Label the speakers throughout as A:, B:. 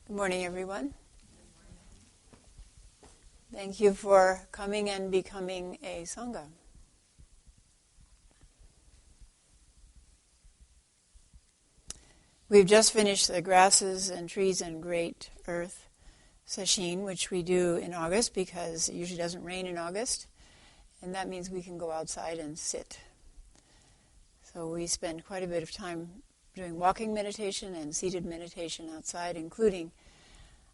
A: Good morning, everyone. Thank you for coming and becoming a Sangha. We've just finished the Grasses and Trees and Great Earth session, which we do in August because it usually doesn't rain in August, and that means we can go outside and sit. So we spend quite a bit of time doing walking meditation and seated meditation outside, including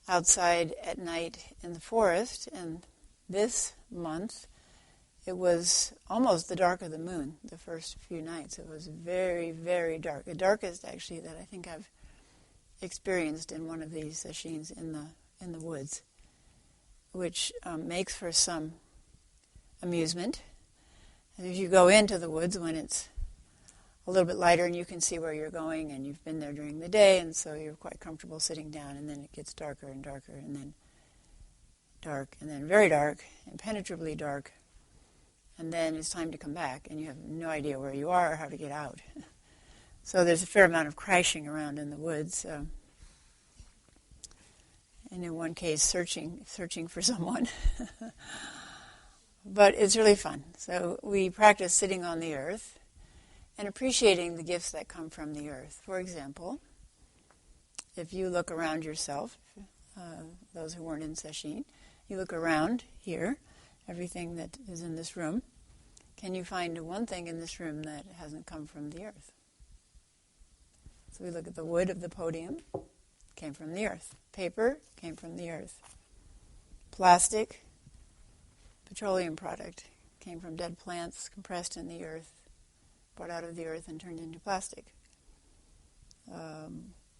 A: outside at night in the forest. And this month, it was almost the dark of the moon the first few nights. It was very, very dark. The darkest, actually, that I think I've experienced in one of these sessions in the woods, which makes for some amusement. And if you go into the woods when it's a little bit lighter and you can see where you're going and you've been there during the day, and so you're quite comfortable sitting down, and then it gets darker and darker, and then dark, and then very dark, impenetrably dark, and then it's time to come back, and you have no idea where you are or how to get out. So there's a fair amount of crashing around in the woods, and in one case searching for someone. But it's really fun. So we practice sitting on the earth and appreciating the gifts that come from the earth. For example, if you look around yourself, those who weren't in session, you look around here, everything that is in this room, can you find one thing in this room that hasn't come from the earth? So we look at the wood of the podium, came from the earth. Paper came from the earth. Plastic, petroleum product, came from dead plants compressed in the earth, brought out of the earth and turned into plastic.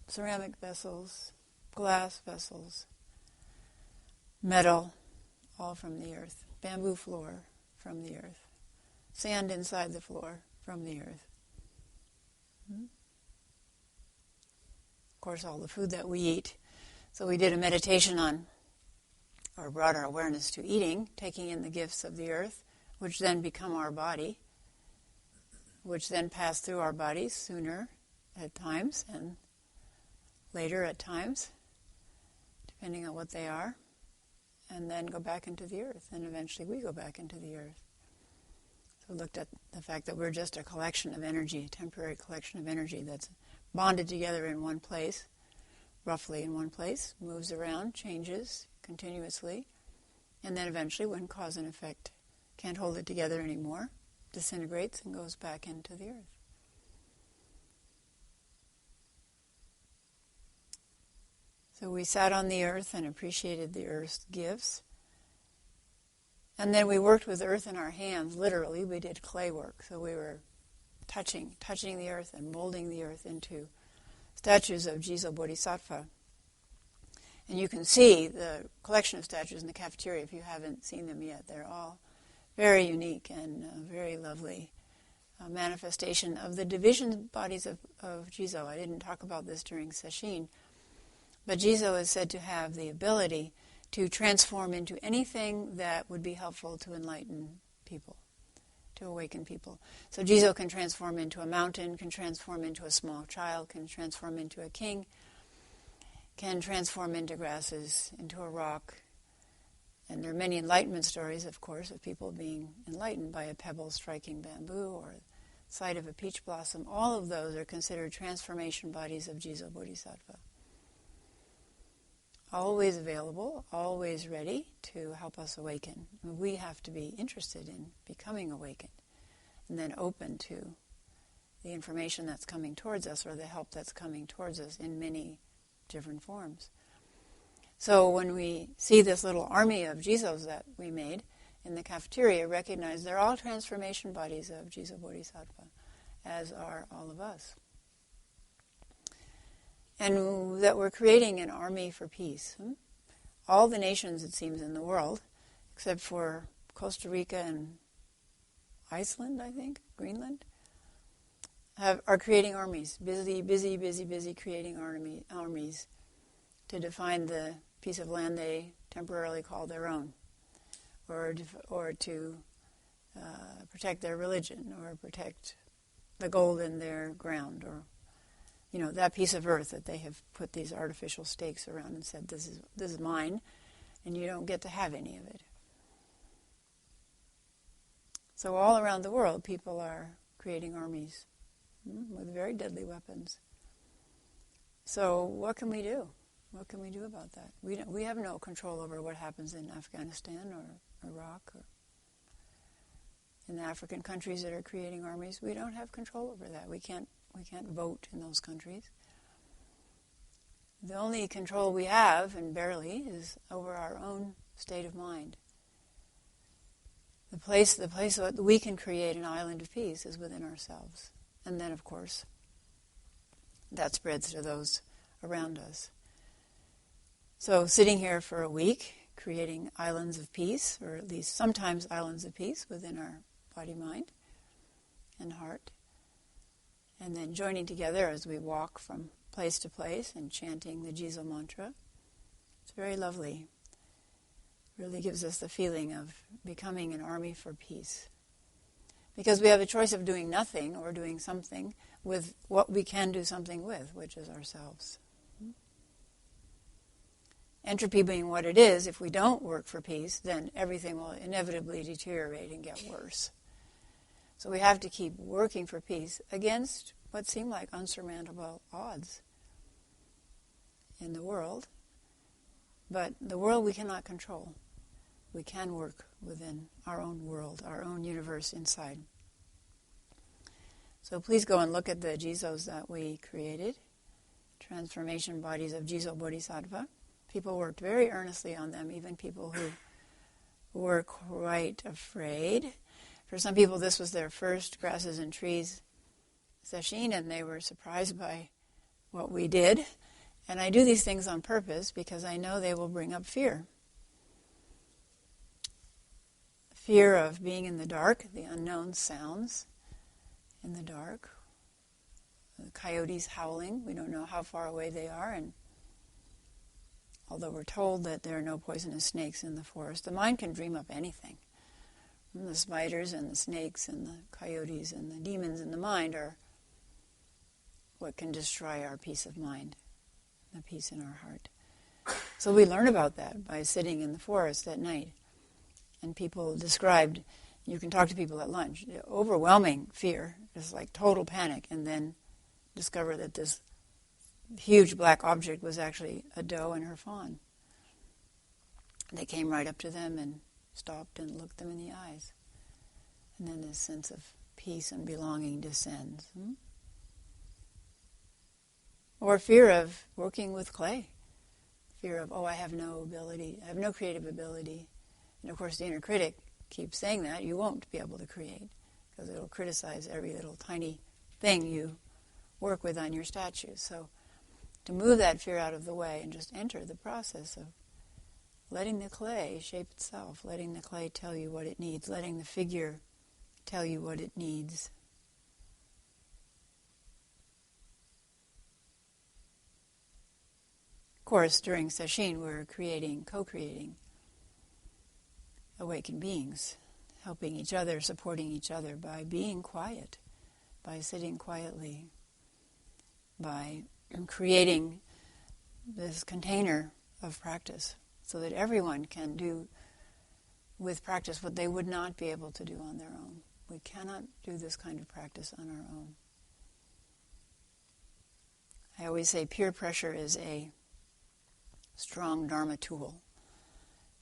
A: Ceramic vessels, glass vessels, metal, all from the earth. Bamboo floor from the earth. Sand inside the floor from the earth. Of course, all the food that we eat. So we did a meditation on, or brought our awareness to eating, taking in the gifts of the earth, which then become our body, which then pass through our bodies sooner at times and later at times, depending on what they are, and then go back into the earth, and eventually we go back into the earth. So we looked at the fact that we're just a collection of energy, a temporary collection of energy that's bonded together in one place, roughly in one place, moves around, changes continuously, and then eventually, when cause and effect can't hold it together anymore, disintegrates and goes back into the earth. So we sat on the earth and appreciated the earth's gifts. And then we worked with earth in our hands, literally. We did clay work. So we were touching the earth and molding the earth into statues of Jizo Bodhisattva. And you can see the collection of statues in the cafeteria if you haven't seen them yet. They're all very unique and very lovely manifestation of the division bodies of Jizo. I didn't talk about this during session, but Jizo is said to have the ability to transform into anything that would be helpful to enlighten people, to awaken people. So Jizo can transform into a mountain, can transform into a small child, can transform into a king, can transform into grasses, into a rock. And there are many enlightenment stories, of course, of people being enlightened by a pebble striking bamboo or the sight of a peach blossom. All of those are considered transformation bodies of Jizo Bodhisattva. Always available, always ready to help us awaken. We have to be interested in becoming awakened and then open to the information that's coming towards us or the help that's coming towards us in many different forms. So when we see this little army of Jizos that we made in the cafeteria, recognize they're all transformation bodies of Jizo Bodhisattva, as are all of us. And that we're creating an army for peace. All the nations, it seems, in the world, except for Costa Rica and Iceland, I think, Greenland, are creating armies, busy creating armies to define the piece of land they temporarily call their own, or to protect their religion, or protect the gold in their ground, or that piece of earth that they have put these artificial stakes around and said, this is mine, and you don't get to have any of it. So all around the world, people are creating armies with very deadly weapons. So what can we do? What can we do about that? We have no control over what happens in Afghanistan or Iraq or in the African countries that are creating armies. We don't have control over that. We can't vote in those countries. The only control we have, and barely, is over our own state of mind. The place that we can create an island of peace is within ourselves. And then, of course, that spreads to those around us. So sitting here for a week, creating islands of peace, or at least sometimes islands of peace within our body, mind, and heart. And then joining together as we walk from place to place and chanting the Jizo mantra. It's very lovely. Really gives us the feeling of becoming an army for peace. Because we have a choice of doing nothing or doing something with what we can do something with, which is ourselves. Entropy being what it is, if we don't work for peace, then everything will inevitably deteriorate and get worse. So we have to keep working for peace against what seem like unsurmountable odds in the world. But the world we cannot control. We can work within our own world, our own universe inside. So please go and look at the Jizos that we created, transformation bodies of Jizo Bodhisattva. People worked very earnestly on them, even people who were quite afraid. For some people, this was their first Grasses and Trees session, and they were surprised by what we did. And I do these things on purpose because I know they will bring up fear. Fear of being in the dark, the unknown sounds in the dark, the coyotes howling. We don't know how far away they are, and although we're told that there are no poisonous snakes in the forest, the mind can dream up anything. And the spiders and the snakes and the coyotes and the demons in the mind are what can destroy our peace of mind, the peace in our heart. So we learn about that by sitting in the forest at night. And people described, you can talk to people at lunch, overwhelming fear, just like total panic, and then discover that this huge black object was actually a doe and her fawn. They came right up to them and stopped and looked them in the eyes. And then this sense of peace and belonging descends. Or fear of working with clay. Fear of, I have no ability, I have no creative ability. And of course the inner critic keeps saying that. You won't be able to create, because it'll criticize every little tiny thing you work with on your statues. So to move that fear out of the way and just enter the process of letting the clay shape itself, letting the clay tell you what it needs, letting the figure tell you what it needs. Of course, during sesshin, we're co-creating awakened beings, helping each other, supporting each other by being quiet, by sitting quietly, by creating this container of practice so that everyone can do with practice what they would not be able to do on their own. We cannot do this kind of practice on our own. I always say peer pressure is a strong Dharma tool.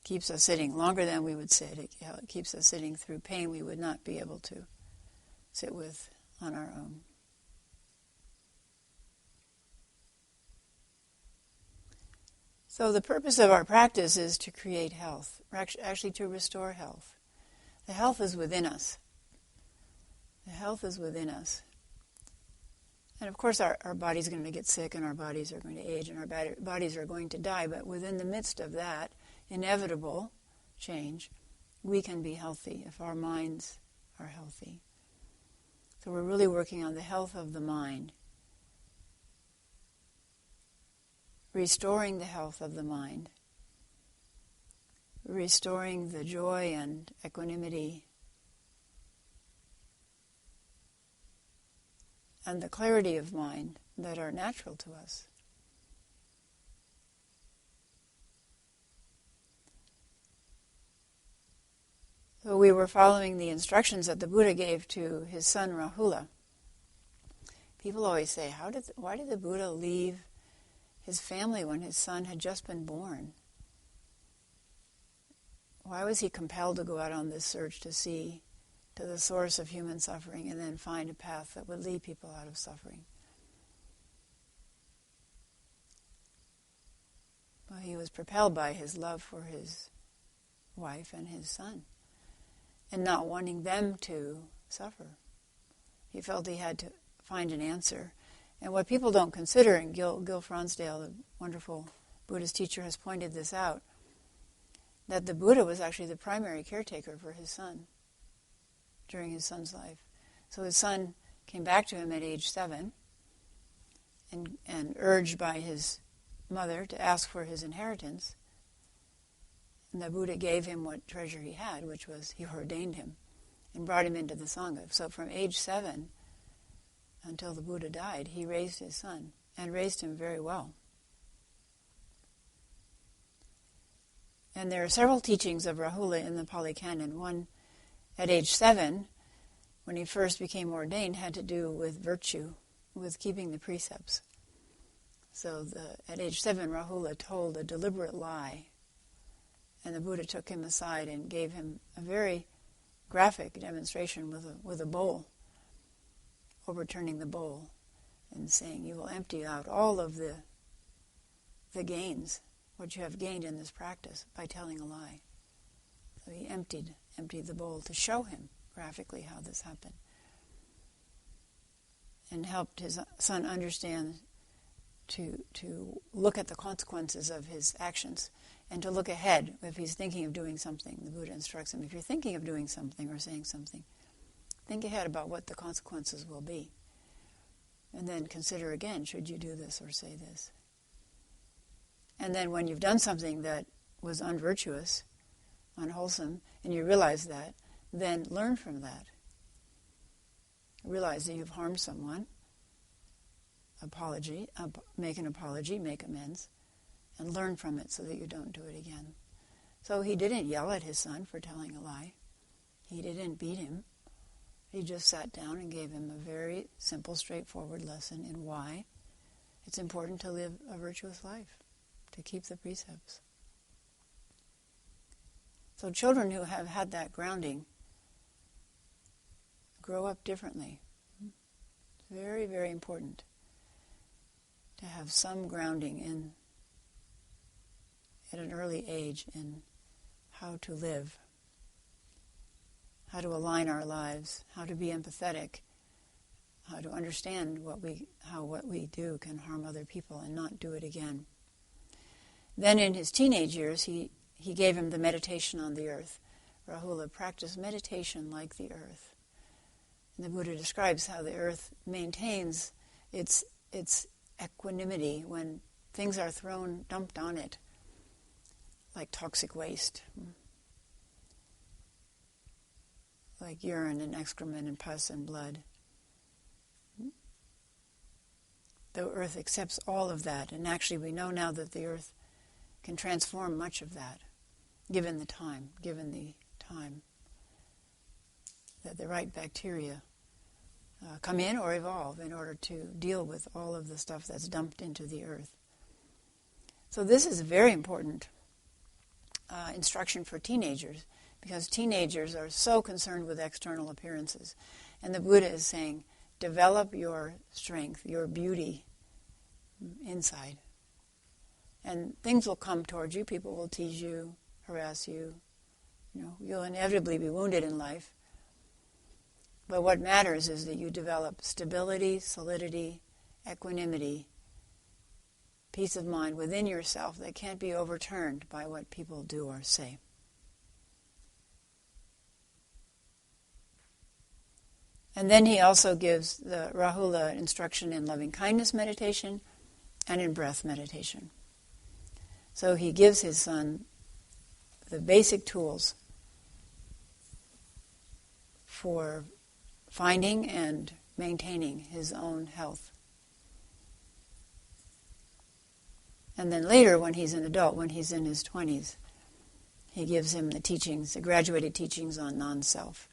A: Keeps us sitting longer than we would sit. It keeps us sitting through pain we would not be able to sit with on our own. So the purpose of our practice is to create health, actually to restore health. The health is within us. The health is within us. And of course our body's going to get sick and our bodies are going to age and our bodies are going to die, but within the midst of that inevitable change, we can be healthy if our minds are healthy. So we're really working on the health of the mind, restoring the health of the mind, restoring the joy and equanimity and the clarity of mind that are natural to us. So we were following the instructions that the Buddha gave to his son Rahula. People always say, why did the Buddha leave his family when his son had just been born? Why was he compelled to go out on this search to see to the source of human suffering and then find a path that would lead people out of suffering? Well, he was propelled by his love for his wife and his son, and not wanting them to suffer. He felt he had to find an answer. And what people don't consider, and Gil Fronsdale, the wonderful Buddhist teacher, has pointed this out, that the Buddha was actually the primary caretaker for his son during his son's life. So his son came back to him at age 7 and urged by his mother to ask for his inheritance. And the Buddha gave him what treasure he had, which was he ordained him and brought him into the Sangha. So from age 7 until the Buddha died, he raised his son and raised him very well. And there are several teachings of Rahula in the Pali Canon. One, at age 7, when he first became ordained, had to do with virtue, with keeping the precepts. So at age 7, Rahula told a deliberate lie, and the Buddha took him aside and gave him a very graphic demonstration with a bowl, overturning the bowl and saying, you will empty out all of the gains, what you have gained in this practice, by telling a lie. So he emptied the bowl to show him graphically how this happened, and helped his son understand to look at the consequences of his actions and to look ahead if he's thinking of doing something. The Buddha instructs him, if you're thinking of doing something or saying something, think ahead about what the consequences will be. And then consider again, should you do this or say this? And then when you've done something that was unvirtuous, unwholesome, and you realize that, then learn from that. Realize that you've harmed someone, make an apology, make amends, and learn from it so that you don't do it again. So he didn't yell at his son for telling a lie. He didn't beat him. He just sat down and gave him a very simple, straightforward lesson in why it's important to live a virtuous life, to keep the precepts. So children who have had that grounding grow up differently. It's very, very important to have some grounding at an early age in how to live, how to align our lives, how to be empathetic, how to understand how what we do can harm other people and not do it again. Then in his teenage years, he gave him the meditation on the earth. Rahula practiced meditation like the earth. And the Buddha describes how the earth maintains its equanimity when things are dumped on it, like toxic waste, like urine and excrement and pus and blood. The earth accepts all of that, and actually we know now that the earth can transform much of that, given the time that the right bacteria come in or evolve in order to deal with all of the stuff that's dumped into the earth. So this is a very important instruction for teenagers, because teenagers are so concerned with external appearances. And the Buddha is saying, develop your strength, your beauty inside. And things will come towards you. People will tease you, harass you. You'll inevitably be wounded in life. But what matters is that you develop stability, solidity, equanimity, peace of mind within yourself that can't be overturned by what people do or say. And then he also gives the Rahula instruction in loving-kindness meditation and in breath meditation. So he gives his son the basic tools for finding and maintaining his own health And then later, when he's an adult, when he's in his 20s, he gives him the teachings, the graduated teachings on non-self.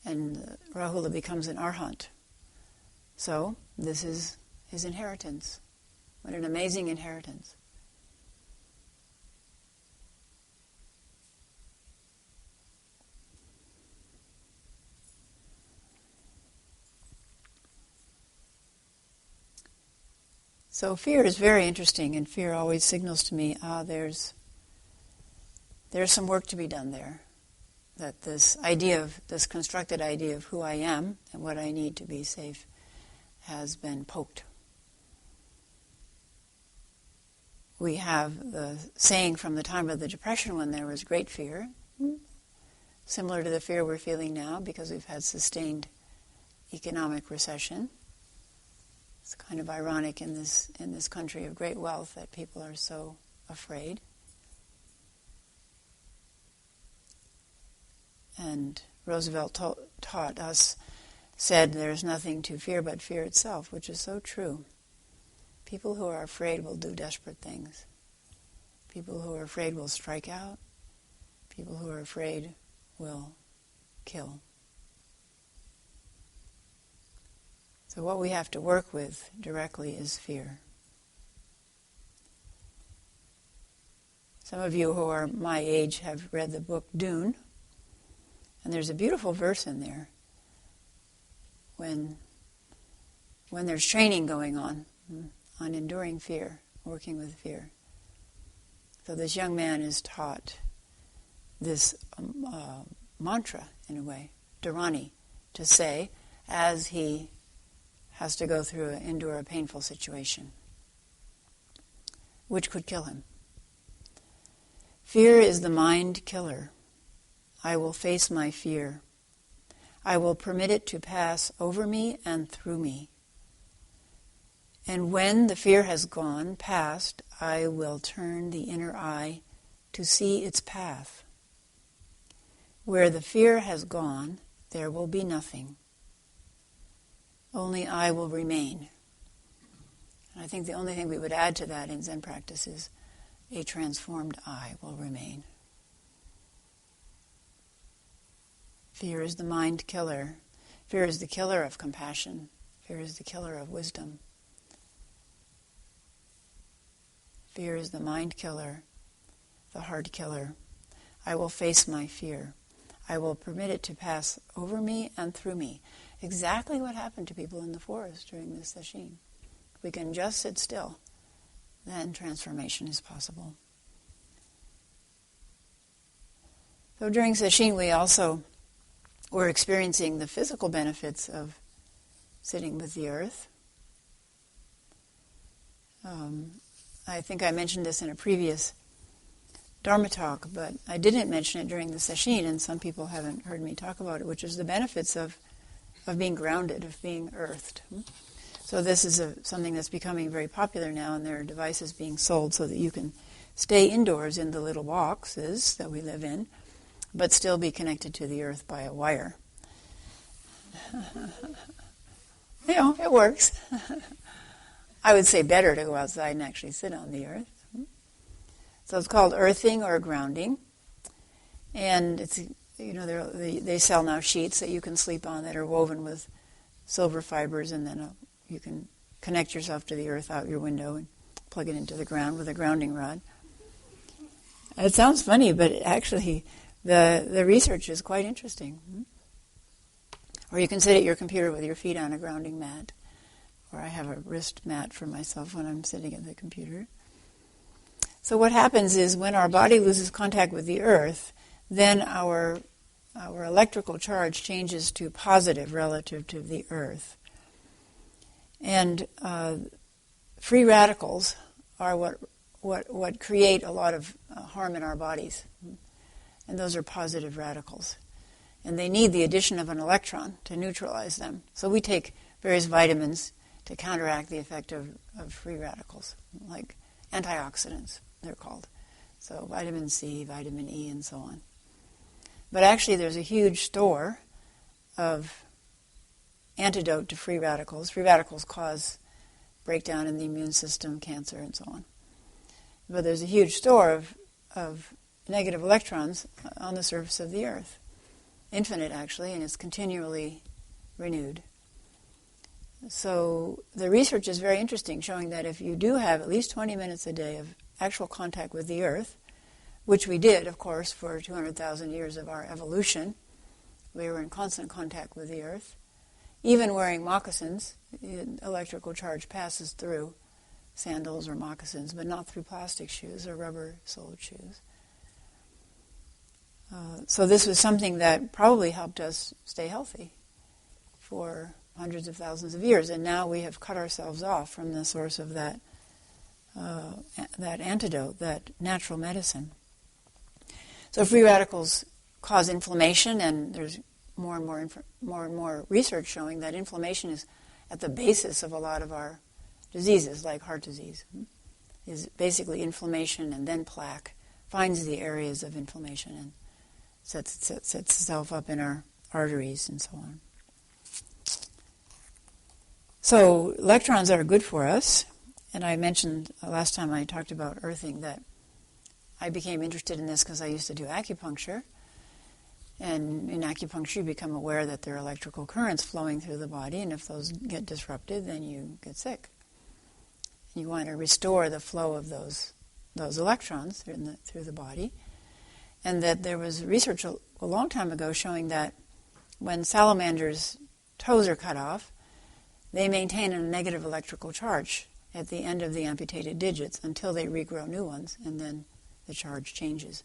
A: And Rahula becomes an arhat. So, this is his inheritance. What an amazing inheritance. So fear is very interesting, and fear always signals to me, there's some work to be done there. That this constructed idea of who I am and what I need to be safe has been poked. We have the saying from the time of the Depression when there was great fear, similar to the fear we're feeling now because we've had sustained economic recession. It's kind of ironic in this country of great wealth that people are so afraid. And Roosevelt taught us, said there's nothing to fear but fear itself, which is so true. People who are afraid will do desperate things. People who are afraid will strike out. People who are afraid will kill. So what we have to work with directly is fear. Some of you who are my age have read the book Dune, and there's a beautiful verse in there when there's training going on enduring fear, working with fear. So this young man is taught this mantra, in a way, Dharani, to say as he has to go through endure a painful situation, which could kill him. Fear is the mind killer. I will face my fear. I will permit it to pass over me and through me. And when the fear has gone past, I will turn the inner eye to see its path. Where the fear has gone, there will be nothing. Only I will remain. And I think the only thing we would add to that in Zen practice is a transformed I will remain. Fear is the mind killer. Fear is the killer of compassion. Fear is the killer of wisdom. Fear is the mind killer, the heart killer. I will face my fear. I will permit it to pass over me and through me. Exactly what happened to people in the forest during this sesshin. We can just sit still, then transformation is possible. So during sesshin we also were experiencing the physical benefits of sitting with the earth. I think I mentioned this in a previous Dharma talk, but I didn't mention it during the sesshin, and some people haven't heard me talk about it, which is the benefits of being grounded, of being earthed. So this is something that's becoming very popular now, and there are devices being sold so that you can stay indoors in the little boxes that we live in, but still be connected to the earth by a wire. It works. I would say better to go outside and actually sit on the earth. So it's called earthing or grounding. And it's, they sell now sheets that you can sleep on that are woven with silver fibers, and then you can connect yourself to the earth out your window and plug it into the ground with a grounding rod. It sounds funny, but actually the research is quite interesting. Or you can sit at your computer with your feet on a grounding mat. Or I have a wrist mat for myself when I'm sitting at the computer. So what happens is when our body loses contact with the earth, then our electrical charge changes to positive relative to the earth. And free radicals are what create a lot of harm in our bodies. And those are positive radicals. And they need the addition of an electron to neutralize them. So we take various vitamins to counteract the effect of free radicals, like antioxidants, they're called. So vitamin C, vitamin E, and so on. But actually there's a huge store of antidote to free radicals. Free radicals cause breakdown in the immune system, cancer, and so on. but there's a huge store of negative electrons on the surface of the Earth. Infinite, actually, and it's continually renewed. So the research is very interesting, showing that if you do have at least 20 minutes a day of actual contact with the Earth, which we did, of course, for 200,000 years of our evolution, we were in constant contact with the Earth. Even wearing moccasins, electrical charge passes through sandals or moccasins, but not through plastic shoes or rubber-soled shoes. So this was something that probably helped us stay healthy for hundreds of thousands of years, and now we have cut ourselves off from the source of that antidote, that natural medicine. So free radicals cause inflammation, and there's more and more research showing that inflammation is at the basis of a lot of our diseases, like heart disease. Is basically inflammation and then plaque finds the areas of inflammation and sets itself up in our arteries and so on. So electrons are good for us, and I mentioned last time I talked about earthing that I became interested in this because I used to do acupuncture, and in acupuncture you become aware that there are electrical currents flowing through the body, and if those get disrupted, then you get sick. You want to restore the flow of those electrons through the body. And that there was research a long time ago showing that when salamanders' toes are cut off, they maintain a negative electrical charge at the end of the amputated digits until they regrow new ones, and then the charge changes.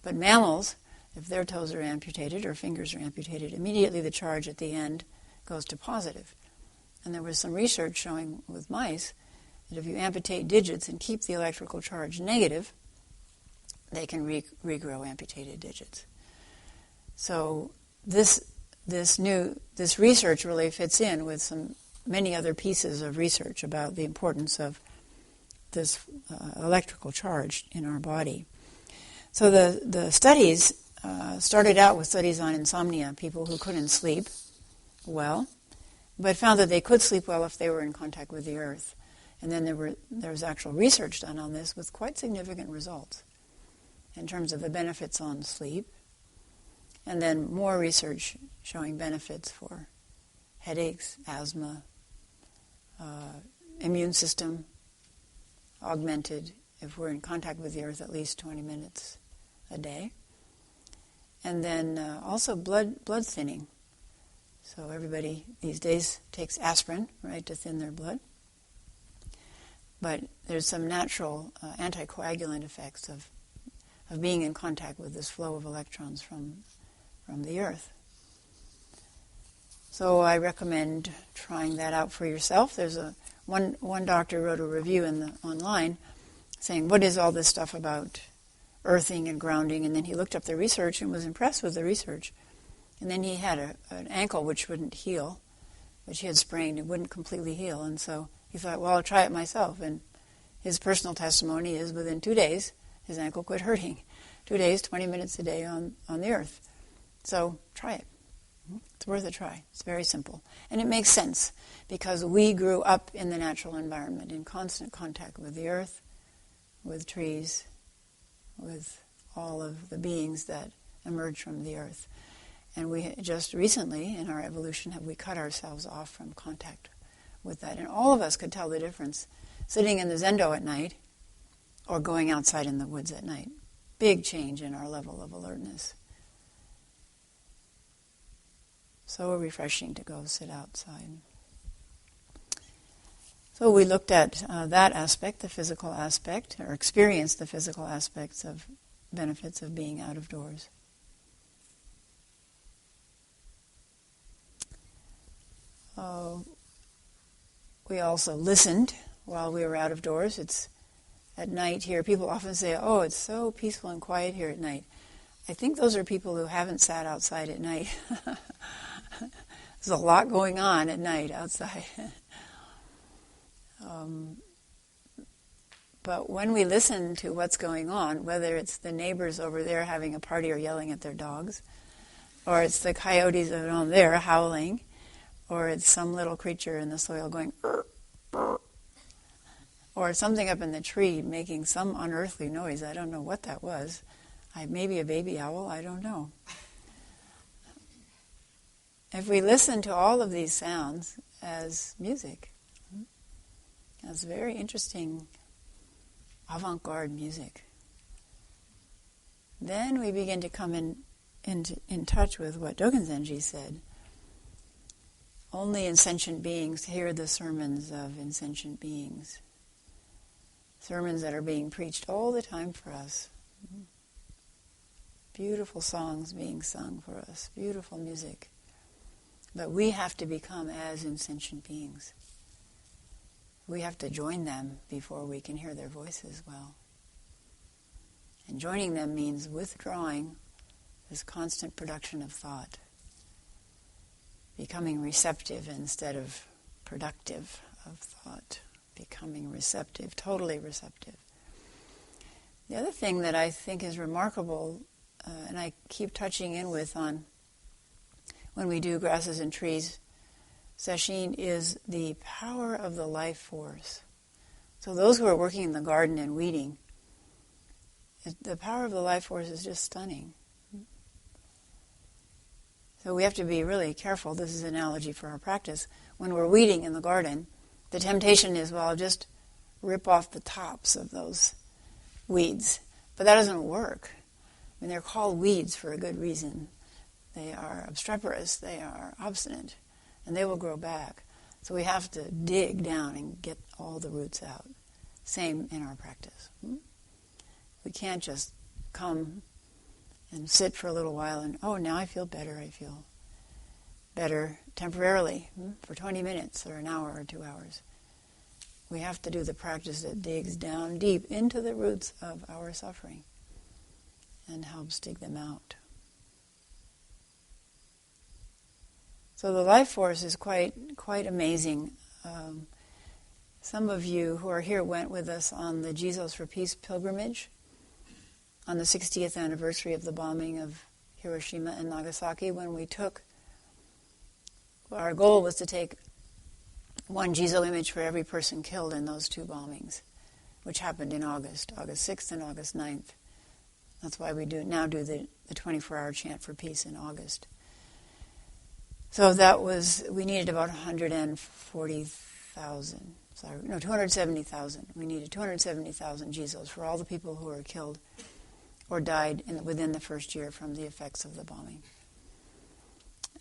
A: But mammals, if their toes are amputated or fingers are amputated, immediately the charge at the end goes to positive. And there was some research showing with mice that if you amputate digits and keep the electrical charge negative, they can regrow amputated digits. So this research really fits in with many other pieces of research about the importance of this electrical charge in our body. So the studies started out with studies on insomnia, people who couldn't sleep well, but found that they could sleep well if they were in contact with the Earth. And then there was actual research done on this with quite significant results in terms of the benefits on sleep, and then more research showing benefits for headaches, asthma, immune system augmented if we're in contact with the Earth at least 20 minutes a day, and then also blood thinning. So everybody these days takes aspirin, right, to thin their blood. But there's some natural anticoagulant effects of being in contact with this flow of electrons from the Earth. So I recommend trying that out for yourself. There's one doctor wrote a review online saying, what is all this stuff about earthing and grounding? And then he looked up the research and was impressed with the research. And then he had an ankle which wouldn't heal, which he had sprained. It wouldn't completely heal. And so he thought, well, I'll try it myself. And his personal testimony is within 2 days, his ankle quit hurting. 2 days, 20 minutes a day on the Earth. So try it. It's worth a try. It's very simple. And it makes sense because we grew up in the natural environment, in constant contact with the Earth, with trees, with all of the beings that emerged from the Earth. And we just recently, in our evolution, have we cut ourselves off from contact with that. And all of us could tell the difference sitting in the zendo at night or going outside in the woods at night. Big change in our level of alertness. So refreshing to go sit outside. So we looked at that aspect, the physical aspect, or experienced the physical aspects of benefits of being out of doors. We also listened while we were out of doors. It's at night here. People often say, oh, it's so peaceful and quiet here at night. I think those are people who haven't sat outside at night. There's a lot going on at night outside. But when we listen to what's going on, whether it's the neighbors over there having a party or yelling at their dogs, or it's the coyotes down there howling, or it's some little creature in the soil going, "Urr, urr," or something up in the tree making some unearthly noise. I don't know what that was. Maybe a baby owl, I don't know. If we listen to all of these sounds as music, as very interesting avant-garde music, then we begin to come in touch with what Dogen Zenji said. Only insentient beings hear the sermons of insentient beings. Sermons that are being preached all the time for us. Beautiful songs being sung for us. Beautiful music. But we have to become as insentient beings. We have to join them before we can hear their voices well. And joining them means withdrawing this constant production of thought. Becoming receptive instead of productive of thought. Becoming receptive, totally receptive. The other thing that I think is remarkable, and I keep touching in with on when we do grasses and trees sesshin, is the power of the life force. So those who are working in the garden and weeding, the power of the life force is just stunning. So we have to be really careful. This is an analogy for our practice. When we're weeding in the garden, the temptation is, well, just rip off the tops of those weeds. But that doesn't work. I mean, they're called weeds for a good reason. They are obstreperous, they are obstinate, and they will grow back. So we have to dig down and get all the roots out. Same in our practice. We can't just come and sit for a little while and, oh, now I feel better. I feel better temporarily for 20 minutes or an hour or 2 hours. We have to do the practice that digs down deep into the roots of our suffering and helps dig them out. So the life force is quite amazing. Some of you who are here went with us on the Jesus for Peace pilgrimage on the 60th anniversary of the bombing of Hiroshima and Nagasaki, when we took, our goal was to take one Jizo image for every person killed in those two bombings, which happened in August 6th and August 9th. That's why we now do the 24-hour chant for peace in August. So we needed about 270,000. We needed 270,000 Jizos for all the people who were killed or died within the first year from the effects of the bombing.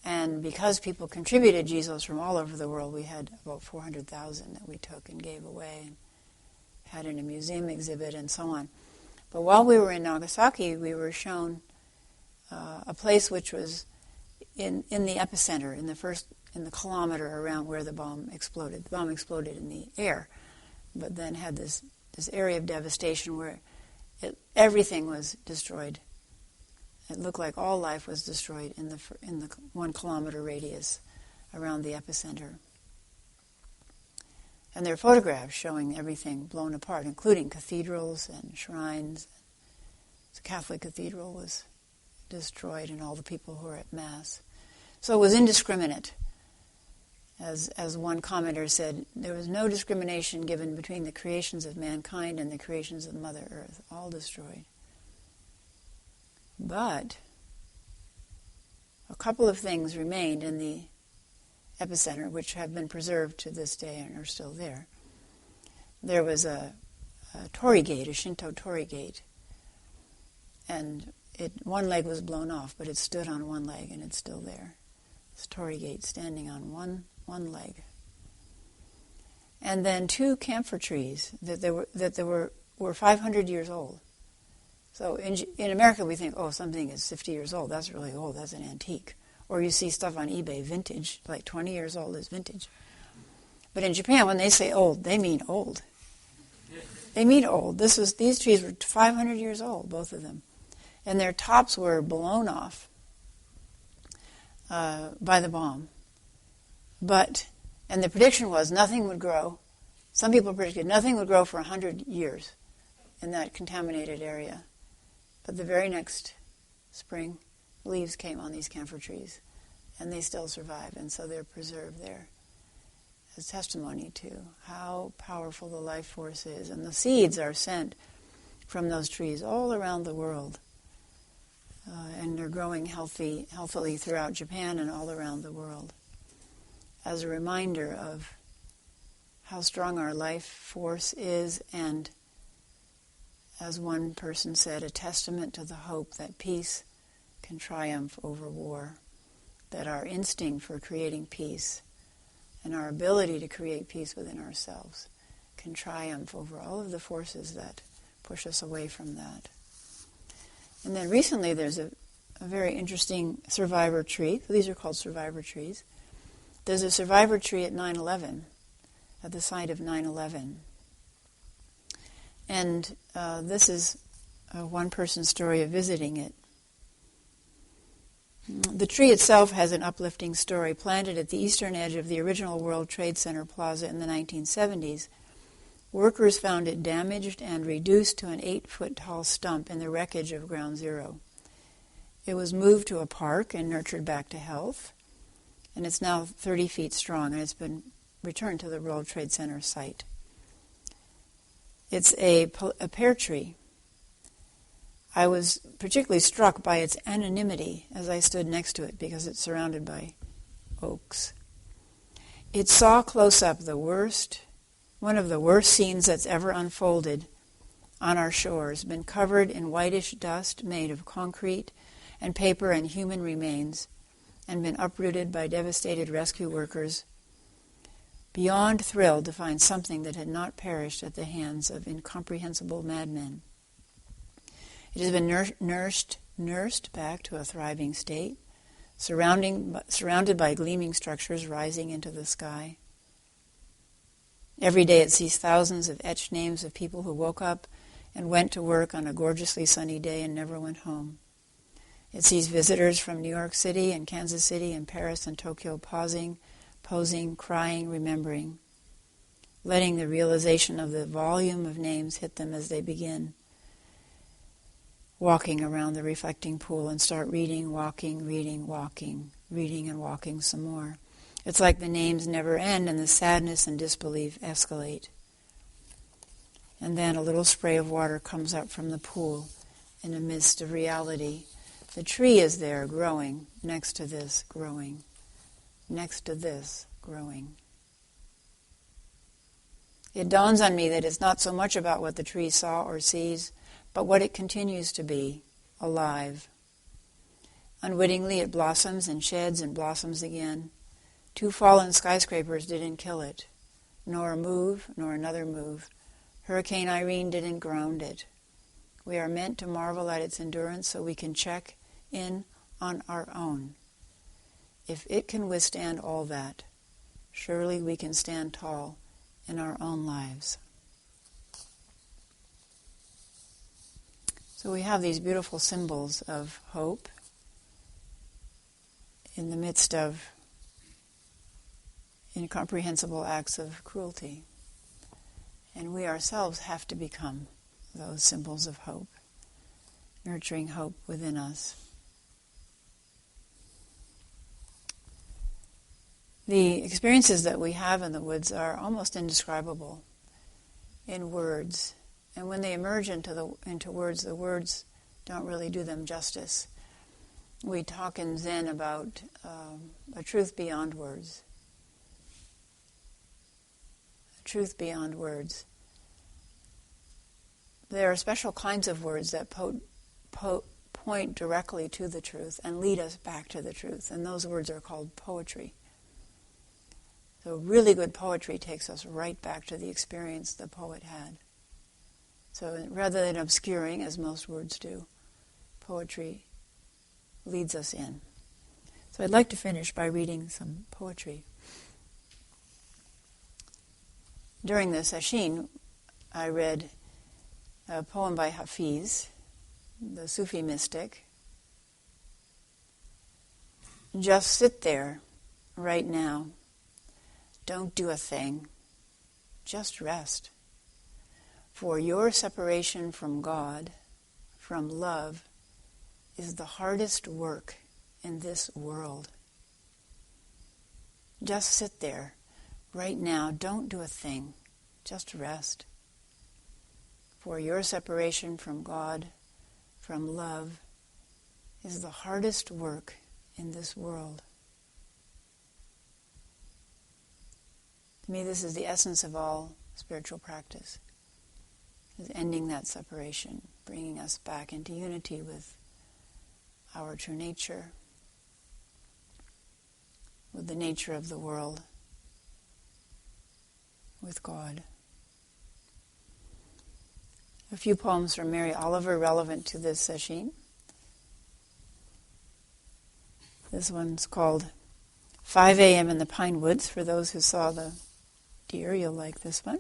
A: And because people contributed Jizos from all over the world, we had about 400,000 that we took and gave away and had in a museum exhibit and so on. But while we were in Nagasaki, we were shown a place which was in the epicenter, in the kilometer around where the bomb exploded. The bomb exploded in the air, but then had this area of devastation where everything was destroyed. It looked like all life was destroyed in the 1 kilometer radius around the epicenter. And there are photographs showing everything blown apart, including cathedrals and shrines. The Catholic cathedral was destroyed and all the people who were at Mass. So it was indiscriminate. As one commenter said, there was no discrimination given between the creations of mankind and the creations of Mother Earth, all destroyed. But a couple of things remained in the epicenter, which have been preserved to this day and are still there. There was a torii gate, a Shinto torii gate, and one leg was blown off, but it stood on one leg and it's still there. This torii gate standing on one leg. And then 2 camphor trees that were 500 years old. So in America we think, oh, something is 50 years old. That's really old. That's an antique. Or you see stuff on eBay, vintage, like 20 years old is vintage. But in Japan, when they say old, they mean old. They mean old. These trees were 500 years old, both of them. And their tops were blown off by the bomb. And the prediction was nothing would grow. Some people predicted nothing would grow for 100 years in that contaminated area. But the very next spring, leaves came on these camphor trees, and they still survive, and so they're preserved there a testimony to how powerful the life force is. And the seeds are sent from those trees all around the world. And they're growing healthily throughout Japan and all around the world, as a reminder of how strong our life force is, and, as one person said, a testament to the hope that peace can triumph over war, that our instinct for creating peace and our ability to create peace within ourselves can triumph over all of the forces that push us away from that. And then recently there's a very interesting survivor tree. These are called survivor trees. There's a survivor tree at 9/11, at the site of 9/11. And this is one person's story of visiting it. The tree itself has an uplifting story. Planted at the eastern edge of the original World Trade Center plaza in the 1970s, workers found it damaged and reduced to an 8-foot-tall stump in the wreckage of Ground Zero. It was moved to a park and nurtured back to health, and it's now 30 feet strong, and it's been returned to the World Trade Center site. It's a pear tree. I was particularly struck by its anonymity as I stood next to it, because it's surrounded by oaks. It saw close up one of the worst scenes that's ever unfolded on our shores, been covered in whitish dust made of concrete and paper and human remains, and been uprooted by devastated rescue workers, beyond thrilled to find something that had not perished at the hands of incomprehensible madmen. It has been nursed back to a thriving state, surrounded by gleaming structures rising into the sky. Every day it sees thousands of etched names of people who woke up and went to work on a gorgeously sunny day and never went home. It sees visitors from New York City and Kansas City and Paris and Tokyo posing, crying, remembering, letting the realization of the volume of names hit them as they begin walking around the reflecting pool and start reading, walking, reading, walking, reading and walking some more. It's like the names never end and the sadness and disbelief escalate. And then a little spray of water comes up from the pool in a mist of reality. The tree is there growing, next to this growing, next to this growing. It dawns on me that it's not so much about what the tree saw or sees, but what it continues to be, alive. Unwittingly it blossoms and sheds and blossoms again. 2 fallen skyscrapers didn't kill it, nor a move, nor another move. Hurricane Irene didn't ground it. We are meant to marvel at its endurance so we can check in on our own. If it can withstand all that, surely we can stand tall in our own lives. So we have these beautiful symbols of hope in the midst of incomprehensible acts of cruelty. And we ourselves have to become those symbols of hope, nurturing hope within us. The experiences that we have in the woods are almost indescribable in words. And when they emerge into words, the words don't really do them justice. We talk in Zen about a truth beyond words. A truth beyond words. There are special kinds of words that point directly to the truth and lead us back to the truth, and those words are called poetry. So really good poetry takes us right back to the experience the poet had. So rather than obscuring, as most words do, poetry leads us in. So I'd like to finish by reading some poetry. During the session, I read a poem by Hafiz, the Sufi mystic. Just sit there right now. Don't do a thing. Just rest. For your separation from God, from love, is the hardest work in this world. Just sit there right now, don't do a thing, just rest. For your separation from God, from love, is the hardest work in this world. To me, this is the essence of all spiritual practice, is ending that separation, bringing us back into unity with our true nature, with the nature of the world, with God. A few poems from Mary Oliver relevant to this session. This one's called 5 a.m. in the Pine Woods. For those who saw the deer, you'll like this one.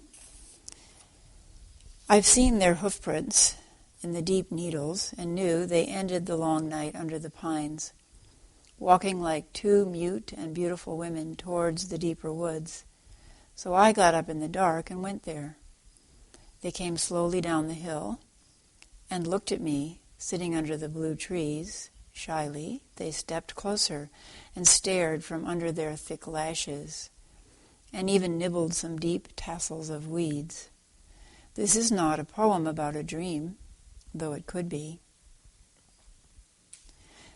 A: I've seen their hoofprints in the deep needles and knew they ended the long night under the pines, walking like two mute and beautiful women towards the deeper woods. So I got up in the dark and went there. They came slowly down the hill and looked at me, sitting under the blue trees. Shyly, they stepped closer and stared from under their thick lashes, and even nibbled some deep tassels of weeds. This is not a poem about a dream, though it could be.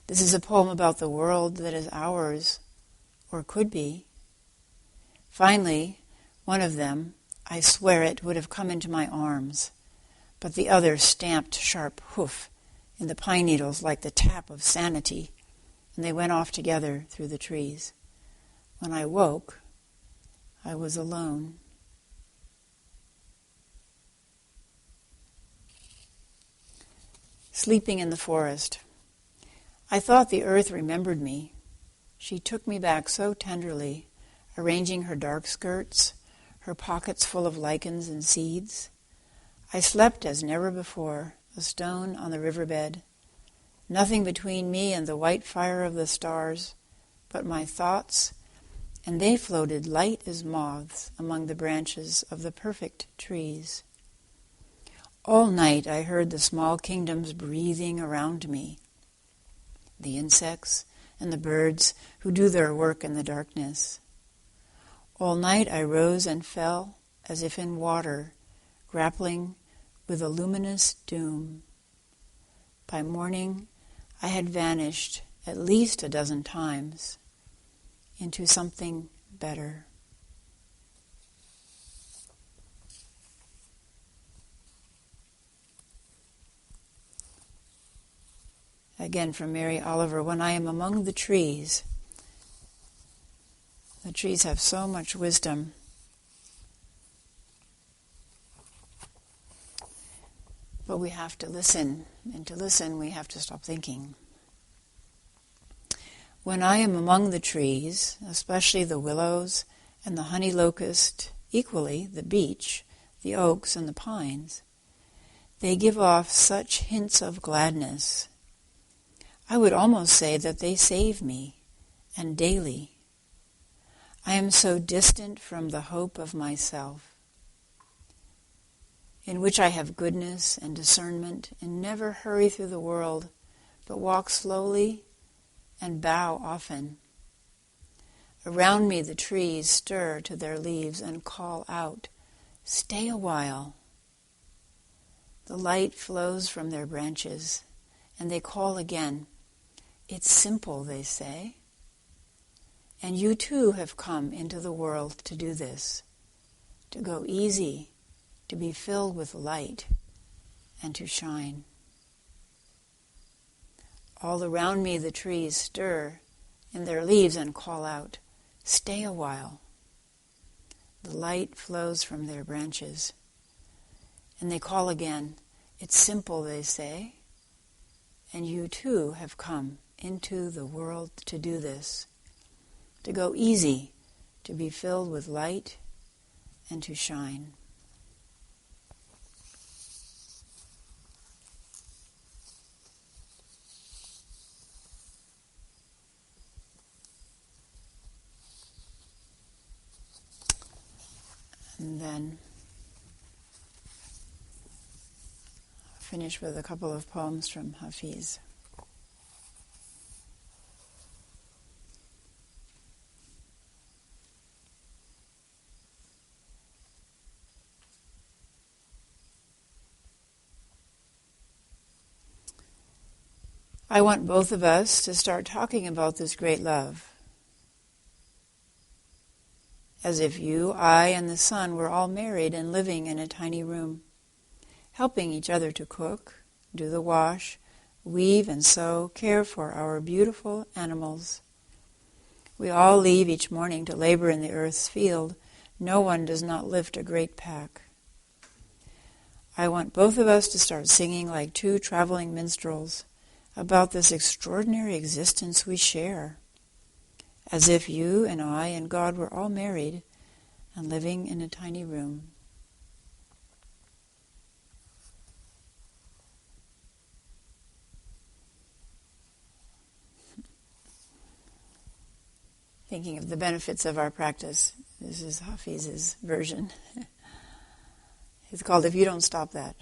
A: This is a poem about the world that is ours, or could be. Finally, one of them, I swear it, would have come into my arms, but the other stamped sharp hoof in the pine needles like the tap of sanity, and they went off together through the trees. When I woke, I was alone. Sleeping in the forest. I thought the earth remembered me. She took me back so tenderly, arranging her dark skirts, her pockets full of lichens and seeds. I slept as never before, a stone on the riverbed, nothing between me and the white fire of the stars, but my thoughts, and they floated light as moths among the branches of the perfect trees. All night I heard the small kingdoms breathing around me, the insects and the birds who do their work in the darkness. All night I rose and fell as if in water, grappling with a luminous doom. By morning, I had vanished at least a dozen times into something better. Again from Mary Oliver, when I am among the trees have so much wisdom. But we have to listen, and to listen we have to stop thinking. When I am among the trees, especially the willows and the honey locust, equally the beech, the oaks and the pines, they give off such hints of gladness. I would almost say that they save me, and daily. I am so distant from the hope of myself, in which I have goodness and discernment and never hurry through the world, but walk slowly and bow often. Around me the trees stir to their leaves and call out, "Stay a while." The light flows from their branches, and they call again. It's simple, they say. And you too have come into the world to do this, to go easy, to be filled with light, and to shine. All around me the trees stir in their leaves and call out, "Stay a while." The light flows from their branches, and they call again. It's simple, they say, and you too have come into the world to do this, to go easy, to be filled with light, and to shine. And then I'll finish with a couple of poems from Hafiz. I want both of us to start talking about this great love. As if you, I, and the sun were all married and living in a tiny room, helping each other to cook, do the wash, weave and sew, care for our beautiful animals. We all leave each morning to labor in the earth's field. No one does not lift a great pack. I want both of us to start singing like two traveling minstrels about this extraordinary existence we share, as if you and I and God were all married and living in a tiny room. Thinking of the benefits of our practice. This is Hafiz's version. It's called If You Don't Stop That.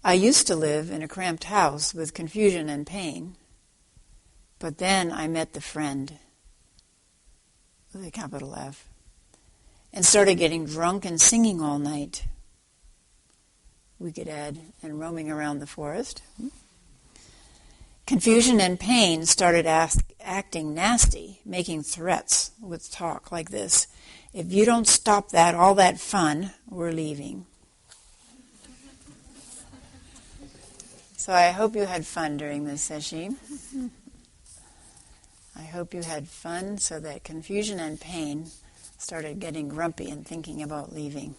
A: I used to live in a cramped house with confusion and pain, but then I met the friend, with a capital F, and started getting drunk and singing all night. We could add, and roaming around the forest. Confusion and pain started acting nasty, making threats with talk like this. If you don't stop that, all that fun, we're leaving. So I hope you had fun during this session. I hope you had fun so that confusion and pain started getting grumpy and thinking about leaving.